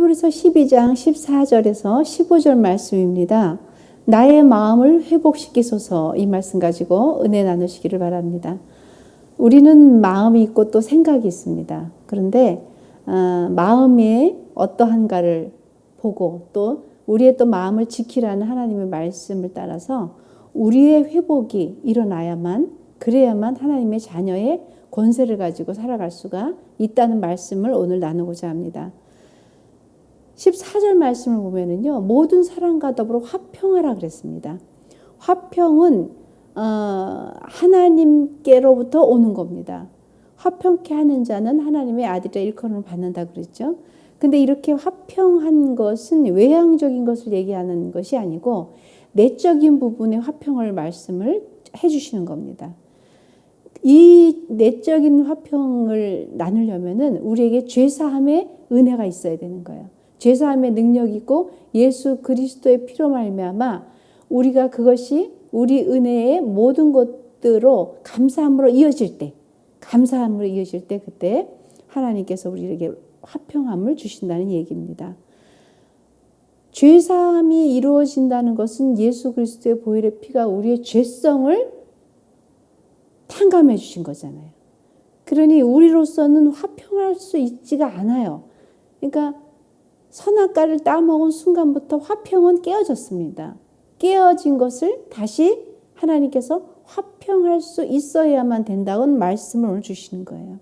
히브리서 12장 14절에서 15절 말씀입니다. 나의 마음을 회복시키소서, 이 말씀 가지고 은혜 나누시기를 바랍니다. 우리는 마음이 있고 또 생각이 있습니다. 그런데 마음이 어떠한가를 보고 또 우리의 또 마음을 지키라는 하나님의 말씀을 따라서 우리의 회복이 일어나야만, 그래야만 하나님의 자녀의 권세를 가지고 살아갈 수가 있다는 말씀을 오늘 나누고자 합니다. 14절 말씀을 보면은요, 모든 사람과 더불어 화평하라 그랬습니다. 화평은 하나님께로부터 오는 겁니다. 화평케 하는 자는 하나님의 아들의 일컬음을 받는다 그랬죠. 근데 이렇게 화평한 것은 외향적인 것을 얘기하는 것이 아니고 내적인 부분의 화평을 말씀을 해주시는 겁니다. 이 내적인 화평을 나누려면은 우리에게 죄사함의 은혜가 있어야 되는 거예요. 죄사함의 능력이 있고 예수 그리스도의 피로 말미암아 우리가 그것이 우리 은혜의 모든 것들로 감사함으로 이어질 때, 그때 하나님께서 우리에게 화평함을 주신다는 얘기입니다. 죄사함이 이루어진다는 것은 예수 그리스도의 보혈의 피가 우리의 죄성을 탕감해 주신 거잖아요. 그러니 우리로서는 화평할 수 있지가 않아요. 그러니까 선악과를 따먹은 순간부터 화평은 깨어졌습니다. 깨어진 것을 다시 하나님께서 화평할 수 있어야만 된다는 말씀을 오늘 주시는 거예요.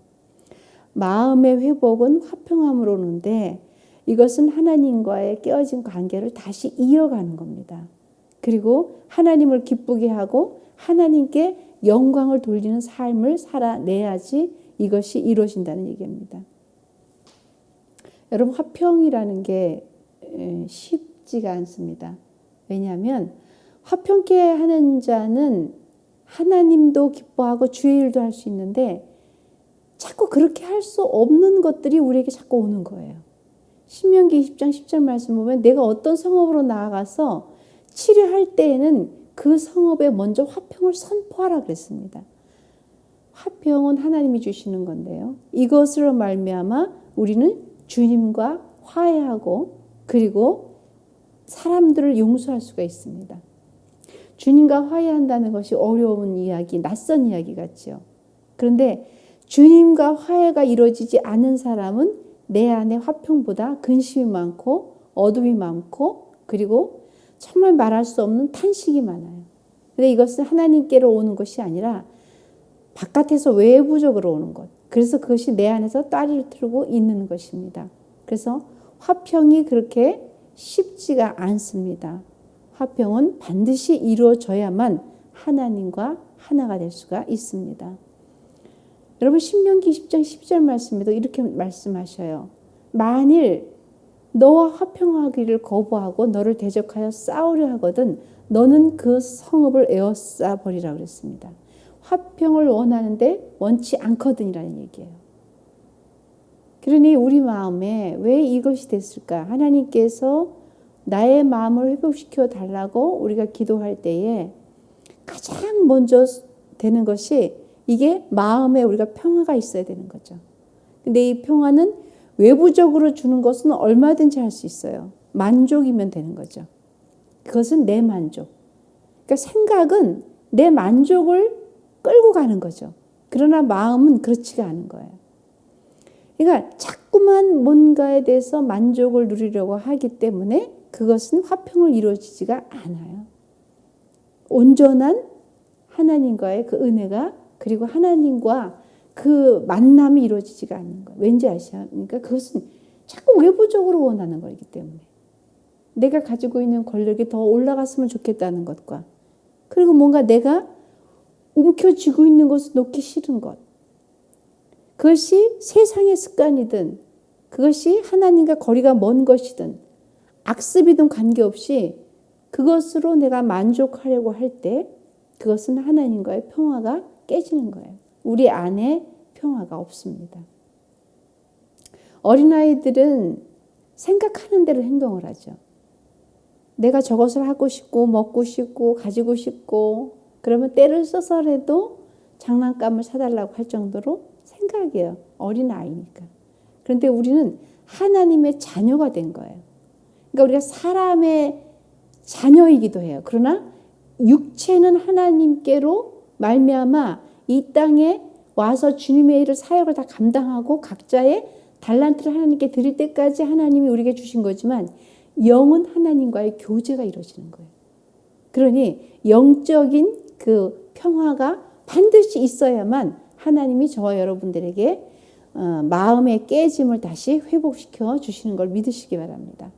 마음의 회복은 화평함으로 오는데 이것은 하나님과의 깨어진 관계를 다시 이어가는 겁니다. 그리고 하나님을 기쁘게 하고 하나님께 영광을 돌리는 삶을 살아내야지 이것이 이루어진다는 얘기입니다. 여러분, 화평이라는 게 쉽지가 않습니다. 왜냐하면 화평케 하는 자는 하나님도 기뻐하고 주의 일도 할 수 있는데 자꾸 그렇게 할 수 없는 것들이 우리에게 자꾸 오는 거예요. 신명기 20장 10절 말씀 보면 내가 어떤 성읍으로 나아가서 치료할 때에는 그 성읍에 먼저 화평을 선포하라 그랬습니다. 화평은 하나님이 주시는 건데요. 이것으로 말미암아 우리는 주님과 화해하고 그리고 사람들을 용서할 수가 있습니다. 주님과 화해한다는 것이 어려운 이야기, 낯선 이야기 같죠. 그런데 주님과 화해가 이루어지지 않은 사람은 내 안에 화평보다 근심이 많고 어둠이 많고 그리고 정말 말할 수 없는 탄식이 많아요. 근데 이것은 하나님께로 오는 것이 아니라 바깥에서 외부적으로 오는 것. 그래서 그것이 내 안에서 따리를 틀고 있는 것입니다. 그래서 화평이 그렇게 쉽지가 않습니다. 화평은 반드시 이루어져야만 하나님과 하나가 될 수가 있습니다. 여러분, 신명기 10장 10절 말씀에도 이렇게 말씀하셔요. 만일 너와 화평하기를 거부하고 너를 대적하여 싸우려 하거든 너는 그 성읍을 에워싸 버리라 그랬습니다. 화평을 원하는데 원치 않거든이라는 얘기예요. 그러니 우리 마음에 왜 이것이 됐을까? 하나님께서 나의 마음을 회복시켜 달라고 우리가 기도할 때에 가장 먼저 되는 것이 이게 마음에 우리가 평화가 있어야 되는 거죠. 근데 이 평화는 외부적으로 주는 것은 얼마든지 할 수 있어요. 만족이면 되는 거죠. 그것은 내 만족. 그러니까 생각은 내 만족을 끌고 가는 거죠. 그러나 마음은 그렇지가 않은 거예요. 그러니까 자꾸만 뭔가에 대해서 만족을 누리려고 하기 때문에 그것은 화평을 이루어지지가 않아요. 온전한 하나님과의 그 은혜가 그리고 하나님과 그 만남이 이루어지지가 않는 거예요. 왠지 아십니까? 그것은 자꾸 외부적으로 원하는 거기 때문에. 내가 가지고 있는 권력이 더 올라갔으면 좋겠다는 것과 그리고 뭔가 내가 움켜쥐고 있는 것을 놓기 싫은 것. 그것이 세상의 습관이든 그것이 하나님과 거리가 먼 것이든 악습이든 관계없이 그것으로 내가 만족하려고 할 때 그것은 하나님과의 평화가 깨지는 거예요. 우리 안에 평화가 없습니다. 어린아이들은 생각하는 대로 행동을 하죠. 내가 저것을 하고 싶고 먹고 싶고 가지고 싶고 그러면 때를 써서라도 장난감을 사달라고 할 정도로 생각이에요. 어린아이니까. 그런데 우리는 하나님의 자녀가 된 거예요. 그러니까 우리가 사람의 자녀이기도 해요. 그러나 육체는 하나님께로 말미암아 이 땅에 와서 주님의 일을 사역을 다 감당하고 각자의 달란트를 하나님께 드릴 때까지 하나님이 우리에게 주신 거지만 영은 하나님과의 교제가 이루어지는 거예요. 그러니 영적인 그 평화가 반드시 있어야만 하나님이 저와 여러분들에게 마음의 깨짐을 다시 회복시켜 주시는 걸 믿으시기 바랍니다.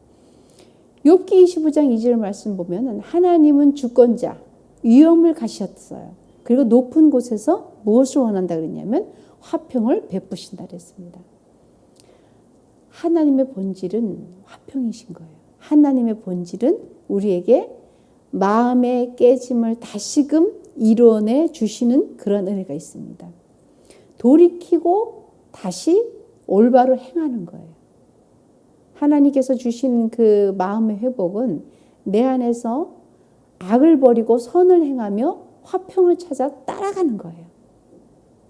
욥기 25장 2절 말씀 보면은 하나님은 주권자, 위엄을 가셨어요. 그리고 높은 곳에서 무엇을 원한다 그랬냐면 화평을 베푸신다 그랬습니다. 하나님의 본질은 화평이신 거예요. 하나님의 본질은 우리에게 마음의 깨짐을 다시금 이뤄내 주시는 그런 은혜가 있습니다. 돌이키고 다시 올바로 행하는 거예요. 하나님께서 주신 그 마음의 회복은 내 안에서 악을 버리고 선을 행하며 화평을 찾아 따라가는 거예요.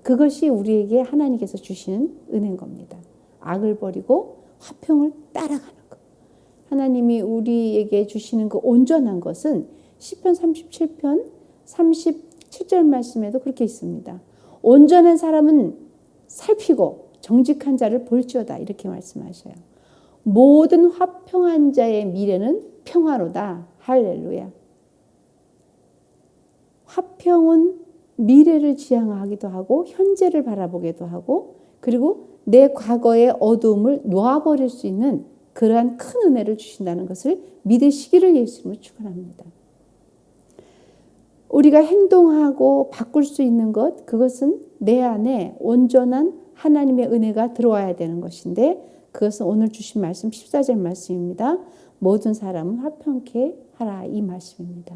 그것이 우리에게 하나님께서 주시는 은혜인 겁니다. 악을 버리고 화평을 따라가는 것. 하나님이 우리에게 주시는 그 온전한 것은 시편 37편 37절 말씀에도 그렇게 있습니다. 온전한 사람은 살피고 정직한 자를 볼지어다 이렇게 말씀하셔요. 모든 화평한 자의 미래는 평화로다. 할렐루야. 화평은 미래를 지향하기도 하고 현재를 바라보기도 하고 그리고 내 과거의 어두움을 놓아버릴 수 있는 그러한 큰 은혜를 주신다는 것을 믿으시기를 예수님을 축원합니다. 우리가 행동하고 바꿀 수 있는 것, 그것은 내 안에 온전한 하나님의 은혜가 들어와야 되는 것인데 그것은 오늘 주신 말씀 14절 말씀입니다. 모든 사람은 화평케 하라 이 말씀입니다.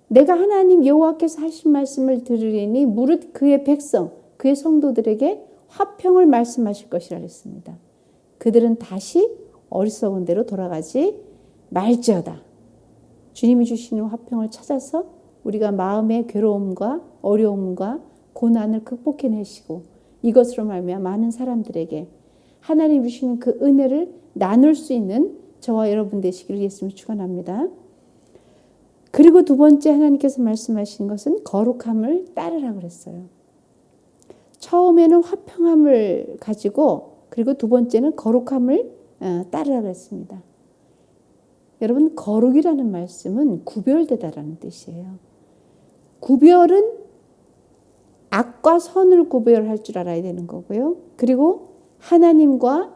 내가 하나님 여호와께서 하신 말씀을 들으리니 무릇 그의 백성, 그의 성도들에게 화평을 말씀하실 것이라 했습니다. 그들은 다시 어리석은 대로 돌아가지 말지어다. 주님이 주시는 화평을 찾아서 우리가 마음의 괴로움과 어려움과 고난을 극복해내시고 이것으로 말미암아 많은 사람들에게 하나님 주시는 그 은혜를 나눌 수 있는 저와 여러분 되시기를 예수님을 축원합니다. 그리고 두 번째 하나님께서 말씀하신 것은 거룩함을 따르라 그랬어요. 처음에는 화평함을 가지고 그리고 두 번째는 거룩함을 따르라 그랬습니다. 여러분 거룩이라는 말씀은 구별되다라는 뜻이에요. 구별은 악과 선을 구별할 줄 알아야 되는 거고요. 그리고 하나님과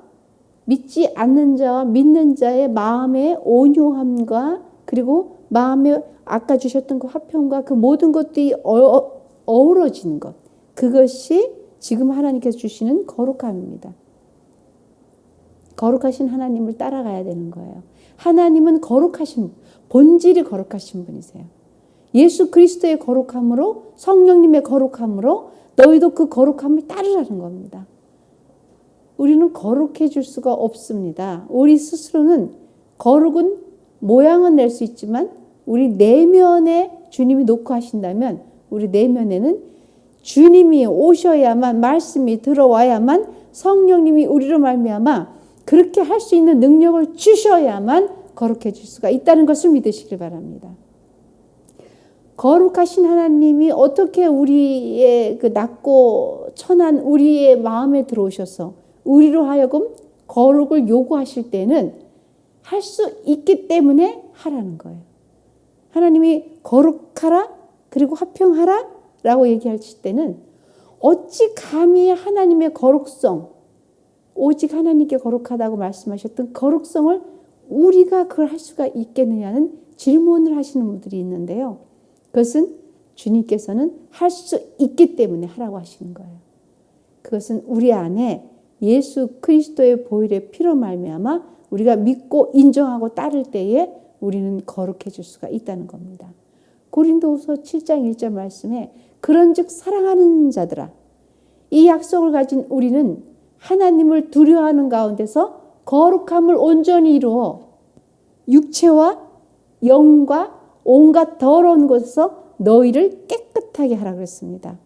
믿지 않는 자와 믿는 자의 마음의 온유함과 그리고 마음에 아까 주셨던 그 화평과 그 모든 것들이 어우러지는 것. 그것이 지금 하나님께서 주시는 거룩함입니다. 거룩하신 하나님을 따라가야 되는 거예요. 하나님은 거룩하신, 본질이 거룩하신 분이세요. 예수 그리스도의 거룩함으로 성령님의 거룩함으로 너희도 그 거룩함을 따르라는 겁니다. 우리는 거룩해질 수가 없습니다. 우리 스스로는 거룩은 모양은 낼 수 있지만 우리 내면에 주님이 놓고 하신다면 우리 내면에는 주님이 오셔야만 말씀이 들어와야만 성령님이 우리로 말미암아 그렇게 할 수 있는 능력을 주셔야만 거룩해질 수가 있다는 것을 믿으시길 바랍니다. 거룩하신 하나님이 어떻게 우리의 그 낮고 천한 우리의 마음에 들어오셔서 우리로 하여금 거룩을 요구하실 때는 할 수 있기 때문에 하라는 거예요. 하나님이 거룩하라 그리고 화평하라 라고 얘기하실 때는 어찌 감히 하나님의 거룩성 오직 하나님께 거룩하다고 말씀하셨던 거룩성을 우리가 그걸 할 수가 있겠느냐는 질문을 하시는 분들이 있는데요. 그것은 주님께서는 할 수 있기 때문에 하라고 하시는 거예요. 그것은 우리 안에 예수 그리스도의 보혈의 피로 말미암아 우리가 믿고 인정하고 따를 때에 우리는 거룩해질 수가 있다는 겁니다. 고린도후서 7장 1절 말씀에 그런즉 사랑하는 자들아 이 약속을 가진 우리는 하나님을 두려워하는 가운데서 거룩함을 온전히 이루어 육체와 영과 온갖 더러운 곳에서 너희를 깨끗하게 하라 그랬습니다.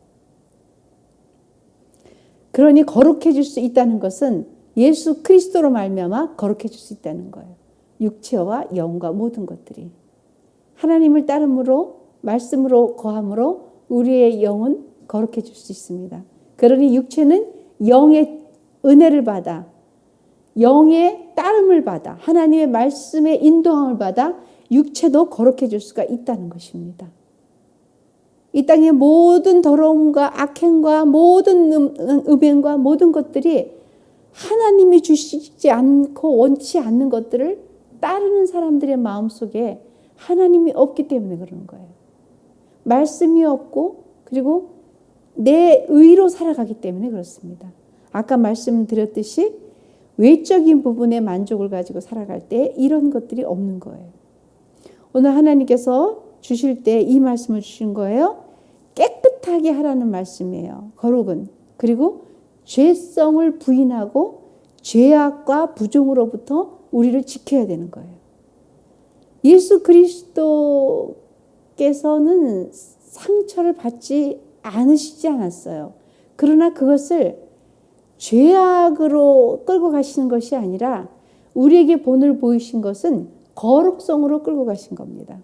그러니 거룩해질 수 있다는 것은 예수 그리스도로 말미암아 거룩해질 수 있다는 거예요. 육체와 영과 모든 것들이. 하나님을 따름으로 말씀으로 거함으로 우리의 영은 거룩해질 수 있습니다. 그러니 육체는 영의 은혜를 받아 영의 따름을 받아 하나님의 말씀의 인도함을 받아 육체도 거룩해질 수가 있다는 것입니다. 이 땅의 모든 더러움과 악행과 모든 음행과 모든 것들이 하나님이 주시지 않고 원치 않는 것들을 따르는 사람들의 마음속에 하나님이 없기 때문에 그러는 거예요. 말씀이 없고 그리고 내 의로 살아가기 때문에 그렇습니다. 아까 말씀드렸듯이 외적인 부분의 만족을 가지고 살아갈 때 이런 것들이 없는 거예요. 오늘 하나님께서 주실 때 이 말씀을 주신 거예요. 깨끗하게 하라는 말씀이에요. 거룩은. 그리고 죄성을 부인하고 죄악과 부종으로부터 우리를 지켜야 되는 거예요. 예수 그리스도께서는 상처를 받지 않으시지 않았어요. 그러나 그것을 죄악으로 끌고 가시는 것이 아니라 우리에게 본을 보이신 것은 거룩성으로 끌고 가신 겁니다.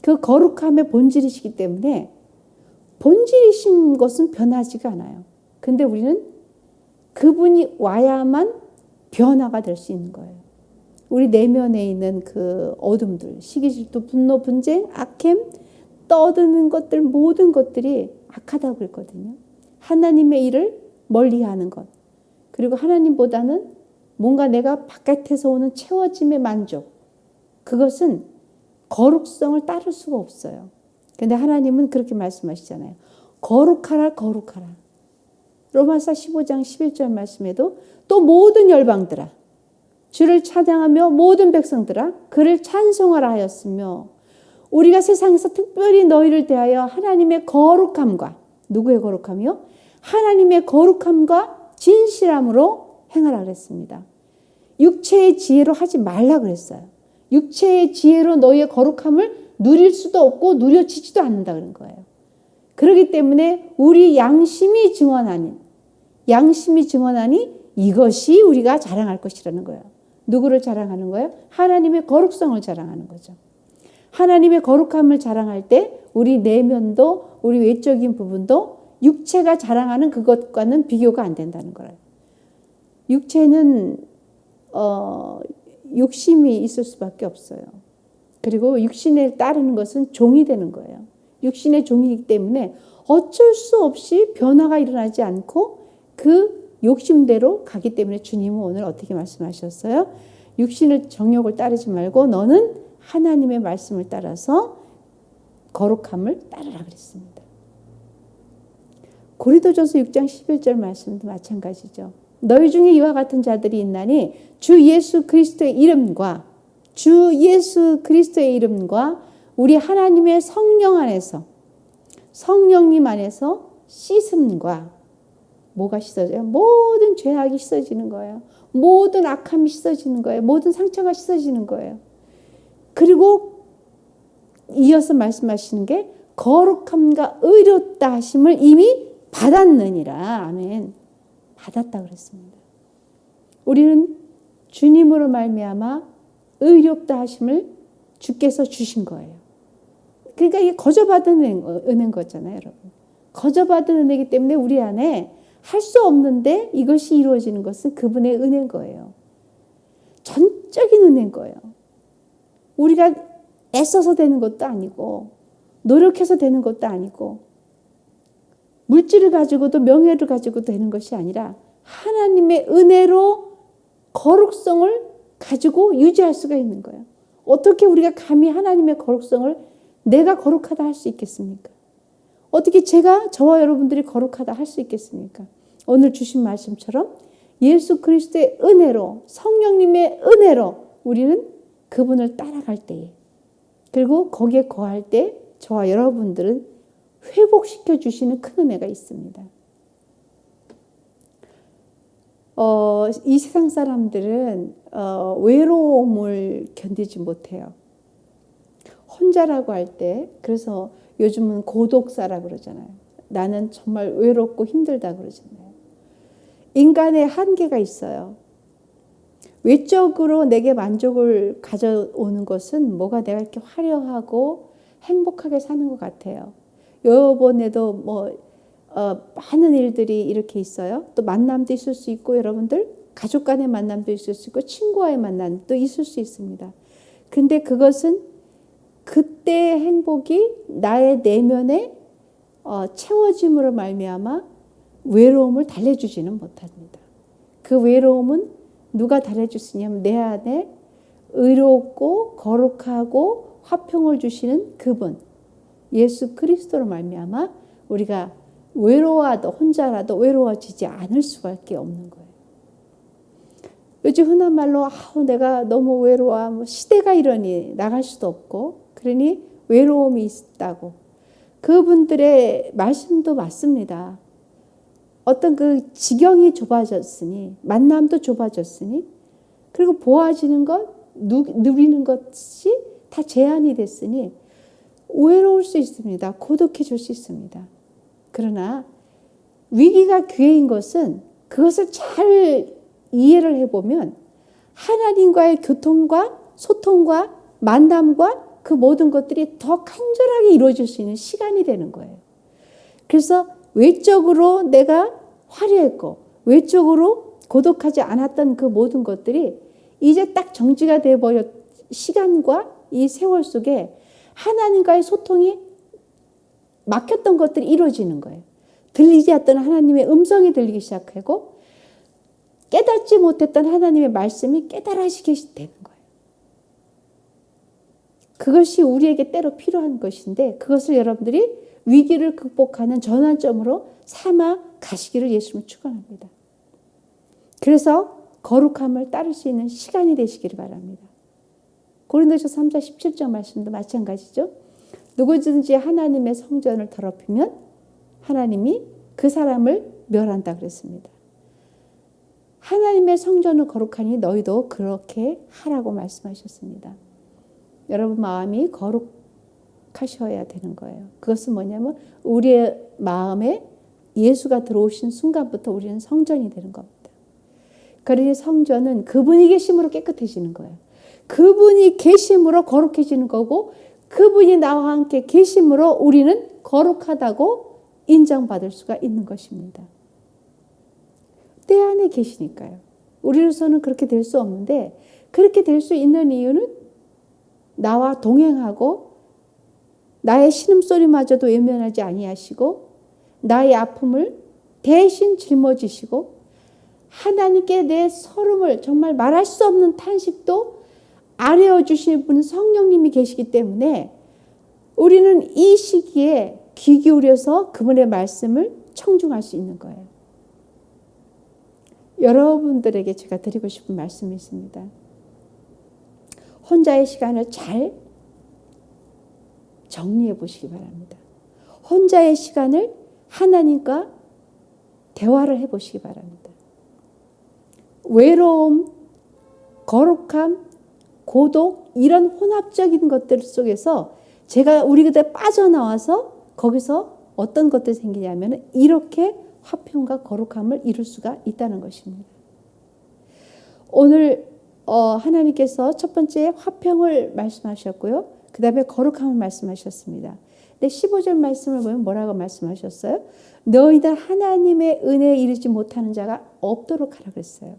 그 거룩함의 본질이시기 때문에 본질이신 것은 변하지가 않아요. 근데 우리는 그분이 와야만 변화가 될 수 있는 거예요. 우리 내면에 있는 그 어둠들, 시기, 질투, 분노, 분쟁, 악행, 떠드는 것들 모든 것들이 악하다고 그랬거든요. 하나님의 일을 멀리하는 것. 그리고 하나님보다는 뭔가 내가 바깥에서 오는 채워짐의 만족. 그것은 거룩성을 따를 수가 없어요. 근데 하나님은 그렇게 말씀하시잖아요. 거룩하라 거룩하라. 로마서 15장 11절 말씀에도 또 모든 열방들아 주를 찬양하며 모든 백성들아 그를 찬송하라 하였으며 우리가 세상에서 특별히 너희를 대하여 하나님의 거룩함과 누구의 거룩함이요? 하나님의 거룩함과 진실함으로 행하라 그랬습니다. 육체의 지혜로 하지 말라 그랬어요. 육체의 지혜로 너희의 거룩함을 누릴 수도 없고 누려지지도 않는다 그런 거예요. 그렇기 때문에 우리 양심이 증언하니 이것이 우리가 자랑할 것이라는 거예요. 누구를 자랑하는 거예요? 하나님의 거룩성을 자랑하는 거죠. 하나님의 거룩함을 자랑할 때 우리 내면도 우리 외적인 부분도 육체가 자랑하는 그것과는 비교가 안 된다는 거예요. 육체는 욕심이 있을 수밖에 없어요. 그리고 육신에 따르는 것은 종이 되는 거예요. 육신의 종이기 때문에 어쩔 수 없이 변화가 일어나지 않고 그 욕심대로 가기 때문에 주님은 오늘 어떻게 말씀하셨어요? 육신의 정욕을 따르지 말고 너는 하나님의 말씀을 따라서 거룩함을 따르라 그랬습니다. 고린도전서 6장 11절 말씀도 마찬가지죠. 너희 중에 이와 같은 자들이 있나니 주 예수 그리스도의 이름과 우리 하나님의 성령 안에서 성령님 안에서 씻음과 뭐가 씻어져요? 모든 죄악이 씻어지는 거예요. 모든 악함이 씻어지는 거예요. 모든 상처가 씻어지는 거예요. 그리고 이어서 말씀하시는 게 거룩함과 의롭다 하심을 이미 받았느니라. 아멘. 받았다 그랬습니다. 우리는 주님으로 말미암아 의롭다 하심을 주께서 주신 거예요. 그러니까 이게 거저받은 은혜인 거잖아요, 여러분. 거저받은 은혜이기 때문에 우리 안에 할 수 없는데 이것이 이루어지는 것은 그분의 은혜인 거예요. 전적인 은혜인 거예요. 우리가 애써서 되는 것도 아니고 노력해서 되는 것도 아니고 물질을 가지고도 명예를 가지고도 되는 것이 아니라 하나님의 은혜로 거룩성을 가지고 유지할 수가 있는 거예요. 어떻게 우리가 감히 하나님의 거룩성을 내가 거룩하다 할 수 있겠습니까? 어떻게 저와 여러분들이 거룩하다 할 수 있겠습니까? 오늘 주신 말씀처럼 예수 그리스도의 은혜로 성령님의 은혜로 우리는 그분을 따라갈 때에 그리고 거기에 거할 때 저와 여러분들은 회복시켜 주시는 큰 은혜가 있습니다. 이 세상 사람들은 외로움을 견디지 못해요. 혼자라고 할 때 그래서 요즘은 고독사라고 그러잖아요. 나는 정말 외롭고 힘들다 그러잖아요. 인간의 한계가 있어요. 외적으로 내게 만족을 가져오는 것은 뭐가 내가 이렇게 화려하고 행복하게 사는 것 같아요. 이번에도 많은 일들이 이렇게 있어요. 또 만남도 있을 수 있고, 여러분들 가족 간의 만남도 있을 수 있고, 친구와의 만남도 있을 수 있습니다. 근데 그것은 그때의 행복이 나의 내면에 채워짐으로 말미암아 외로움을 달래주지는 못합니다. 그 외로움은 누가 달래줄 수 있냐면 내 안에 의롭고 거룩하고 화평을 주시는 그분 예수 그리스도로 말미암아 우리가 외로워도 혼자라도 외로워지지 않을 수밖에 없는 거예요. 요즘 흔한 말로 내가 너무 외로워, 시대가 이러니 나갈 수도 없고 그러니 외로움이 있다고. 그분들의 말씀도 맞습니다. 어떤 그 지경이 좁아졌으니 만남도 좁아졌으니 그리고 보아지는 것, 누리는 것이 다 제한이 됐으니 외로울 수 있습니다. 고독해질 수 있습니다. 그러나 위기가 기회인 것은 그것을 잘 이해를 해보면 하나님과의 교통과 소통과 만남과 그 모든 것들이 더 간절하게 이루어질 수 있는 시간이 되는 거예요. 그래서 외적으로 내가 화려했고 외적으로 고독하지 않았던 그 모든 것들이 이제 딱 정지가 되어버렸 시간과 이 세월 속에 하나님과의 소통이 막혔던 것들이 이루어지는 거예요. 들리지 않던 하나님의 음성이 들리기 시작하고 깨닫지 못했던 하나님의 말씀이 깨달아지게 되는 거예요. 그것이 우리에게 때로 필요한 것인데 그것을 여러분들이 위기를 극복하는 전환점으로 삼아 가시기를 예수님은 축원합니다. 그래서 거룩함을 따를 수 있는 시간이 되시기를 바랍니다. 고린도서 3장 17절 말씀도 마찬가지죠. 누구든지 하나님의 성전을 더럽히면 하나님이 그 사람을 멸한다 그랬습니다. 하나님의 성전을 거룩하니 너희도 그렇게 하라고 말씀하셨습니다. 여러분 마음이 거룩하셔야 되는 거예요. 그것은 뭐냐면 우리의 마음에 예수가 들어오신 순간부터 우리는 성전이 되는 겁니다. 그러니 성전은 그분이 계심으로 깨끗해지는 거예요. 그분이 계심으로 거룩해지는 거고 그분이 나와 함께 계심으로 우리는 거룩하다고 인정받을 수가 있는 것입니다. 때 안에 계시니까요. 우리로서는 그렇게 될 수 없는데 그렇게 될 수 있는 이유는 나와 동행하고 나의 신음소리마저도 외면하지 아니하시고 나의 아픔을 대신 짊어지시고 하나님께 내 서름을 정말 말할 수 없는 탄식도 아뢰어 주실 분은 성령님이 계시기 때문에 우리는 이 시기에 귀 기울여서 그분의 말씀을 청중할 수 있는 거예요. 여러분들에게 제가 드리고 싶은 말씀이 있습니다. 혼자의 시간을 잘 정리해 보시기 바랍니다. 혼자의 시간을 하나님과 대화를 해 보시기 바랍니다. 외로움, 거룩함, 고독 이런 혼합적인 것들 속에서 우리 그때 빠져나와서 거기서 어떤 것들이 생기냐면 이렇게 화평과 거룩함을 이룰 수가 있다는 것입니다. 오늘 하나님께서 첫 번째 화평을 말씀하셨고요. 그 다음에 거룩함을 말씀하셨습니다. 근데 15절 말씀을 보면 뭐라고 말씀하셨어요? 너희들 하나님의 은혜에 이르지 못하는 자가 없도록 하라 그랬어요.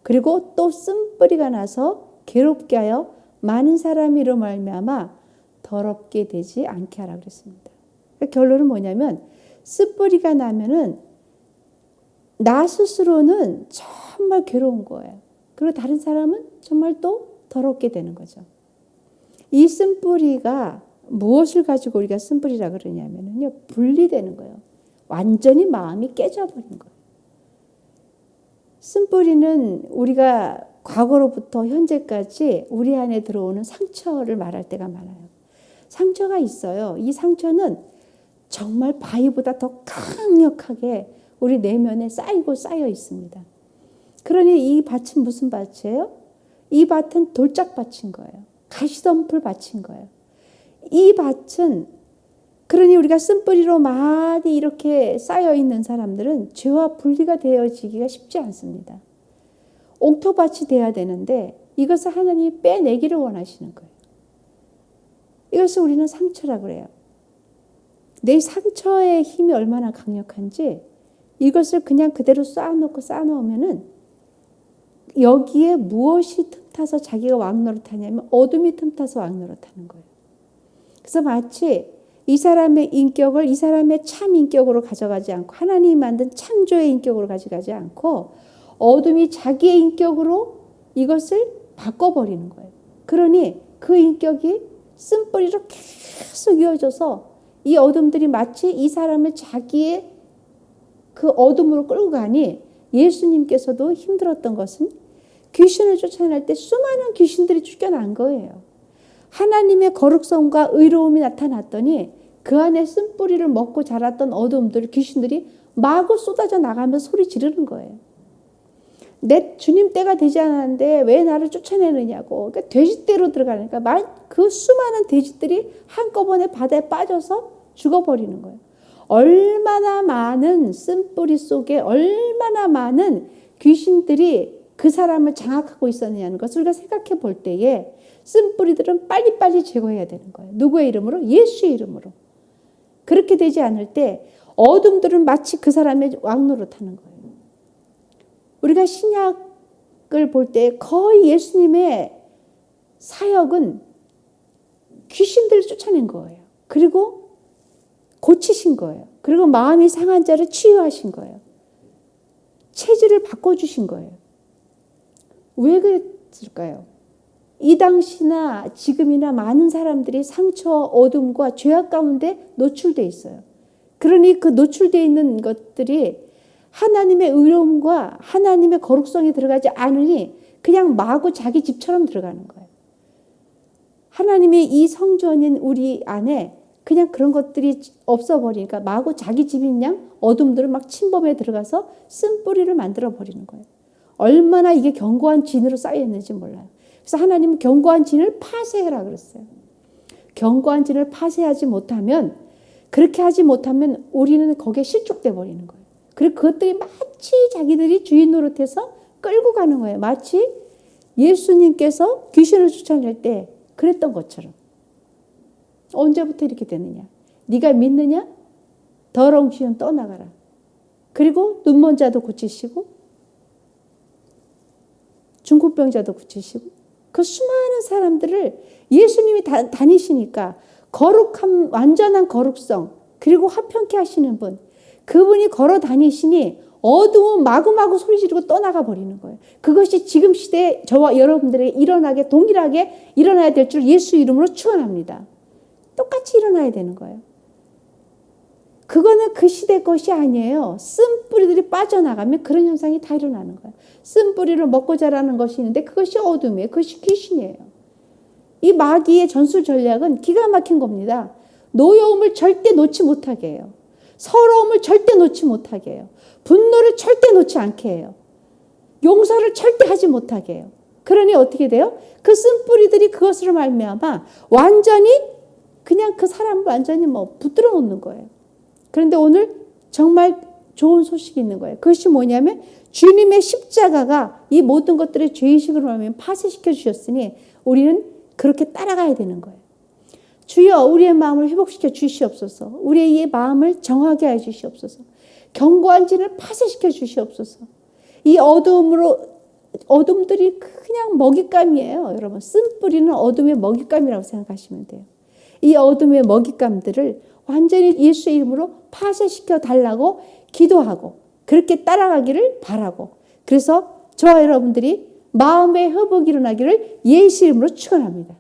그리고 또 쓴뿌리가 나서 괴롭게 하여 많은 사람이로 말미암아 더럽게 되지 않게 하라 그랬습니다. 그러니까 결론은 뭐냐면 쓴뿌리가 나면은 나 스스로는 정말 괴로운 거예요. 그리고 다른 사람은 정말 또 더럽게 되는 거죠. 이 쓴뿌리가 무엇을 가지고 우리가 쓴뿌리라 그러냐면요. 분리되는 거예요. 완전히 마음이 깨져버린 거예요. 쓴뿌리는 우리가 과거로부터 현재까지 우리 안에 들어오는 상처를 말할 때가 많아요. 상처가 있어요. 이 상처는 정말 바위보다 더 강력하게 우리 내면에 쌓이고 쌓여 있습니다. 그러니 이 밭은 무슨 밭이에요? 이 밭은 돌짝밭인 거예요. 가시덤불 밭인 거예요. 이 밭은 그러니 우리가 쓴뿌리로 많이 이렇게 쌓여 있는 사람들은 죄와 분리가 되어지기가 쉽지 않습니다. 옥토밭이 돼야 되는데 이것을 하나님이 빼내기를 원하시는 거예요. 이것을 우리는 상처라고 그래요. 내 상처의 힘이 얼마나 강력한지 이것을 그냥 그대로 쌓아놓으면은 여기에 무엇이 틈타서 자기가 왕노릇하냐면 어둠이 틈타서 왕노릇하는 거예요. 그래서 마치 이 사람의 인격을 이 사람의 참 인격으로 가져가지 않고 하나님이 만든 창조의 인격으로 가져가지 않고 어둠이 자기의 인격으로 이것을 바꿔버리는 거예요. 그러니 그 인격이 쓴뿌리로 계속 이어져서 이 어둠들이 마치 이 사람을 자기의 그 어둠으로 끌고 가니 예수님께서도 힘들었던 것은 귀신을 쫓아낼 때 수많은 귀신들이 쫓겨난 거예요. 하나님의 거룩성과 의로움이 나타났더니 그 안에 쓴뿌리를 먹고 자랐던 어둠들, 귀신들이 마구 쏟아져 나가면서 소리 지르는 거예요. 내 주님 때가 되지 않았는데 왜 나를 쫓아내느냐고. 그러니까 돼지떼로 들어가니까 그 수많은 돼지들이 한꺼번에 바다에 빠져서 죽어버리는 거예요. 얼마나 많은 쓴뿌리 속에 얼마나 많은 귀신들이 그 사람을 장악하고 있었느냐는 것을 우리가 생각해 볼 때에 쓴뿌리들은 빨리빨리 제거해야 되는 거예요. 누구의 이름으로? 예수의 이름으로. 그렇게 되지 않을 때 어둠들은 마치 그 사람의 왕노릇하는 거예요. 우리가 신약을 볼 때 거의 예수님의 사역은 귀신들을 쫓아낸 거예요. 그리고 고치신 거예요. 그리고 마음이 상한 자를 치유하신 거예요. 체질을 바꿔주신 거예요. 왜 그랬을까요? 이 당시나 지금이나 많은 사람들이 상처, 어둠과 죄악 가운데 노출되어 있어요. 그러니 그 노출되어 있는 것들이 하나님의 의로움과 하나님의 거룩성이 들어가지 않으니 그냥 마구 자기 집처럼 들어가는 거예요. 하나님의 이 성전인 우리 안에 그냥 그런 것들이 없어버리니까 마구 자기 집인 양 어둠들을 막 침범해 들어가서 쓴뿌리를 만들어 버리는 거예요. 얼마나 이게 견고한 진으로 쌓여있는지 몰라요. 그래서 하나님은 견고한 진을 파쇄해라 그랬어요. 견고한 진을 파쇄하지 못하면, 그렇게 하지 못하면 우리는 거기에 실족돼 버리는 거예요. 그리고 그것들이 마치 자기들이 주인 노릇해서 끌고 가는 거예요. 마치 예수님께서 귀신을 쫓아낼 때 그랬던 것처럼. 언제부터 이렇게 되느냐? 네가 믿느냐? 더러운 귀신 떠나가라. 그리고 눈먼 자도 고치시고 중풍병자도 고치시고 그 수많은 사람들을 예수님이 다니시니까 거룩함, 완전한 거룩성, 그리고 화평케 하시는 분, 그분이 걸어 다니시니 어두운 마구마구 소리 지르고 떠나가 버리는 거예요. 그것이 지금 시대에 저와 여러분들에게 일어나게 동일하게 일어나야 될 줄 예수 이름으로 축원합니다. 똑같이 일어나야 되는 거예요. 그거는 그 시대 것이 아니에요. 쓴뿌리들이 빠져나가면 그런 현상이 다 일어나는 거예요. 쓴뿌리를 먹고 자라는 것이 있는데 그것이 어둠이에요. 그것이 귀신이에요. 이 마귀의 전술 전략은 기가 막힌 겁니다. 노여움을 절대 놓지 못하게 해요. 서러움을 절대 놓지 못하게 해요. 분노를 절대 놓지 않게 해요. 용서를 절대 하지 못하게 해요. 그러니 어떻게 돼요? 그 쓴뿌리들이 그것으로 말미암아 완전히 그냥 그 사람을 완전히 붙들어 놓는 거예요. 그런데 오늘 정말 좋은 소식이 있는 거예요. 그것이 뭐냐면 주님의 십자가가 이 모든 것들의 죄의식을 하면 파쇄시켜 주셨으니 우리는 그렇게 따라가야 되는 거예요. 주여 우리의 마음을 회복시켜 주시옵소서. 우리의 이 마음을 정하게 해 주시옵소서. 견고한 진을 파쇄시켜 주시옵소서. 이 어둠들이 그냥 먹잇감이에요. 여러분, 쓴뿌리는 어둠의 먹잇감이라고 생각하시면 돼요. 이 어둠의 먹잇감들을 완전히 예수의 이름으로 파쇄시켜 달라고 기도하고 그렇게 따라가기를 바라고, 그래서 저와 여러분들이 마음의 회복이 일어나기를 예수의 이름으로 축원합니다.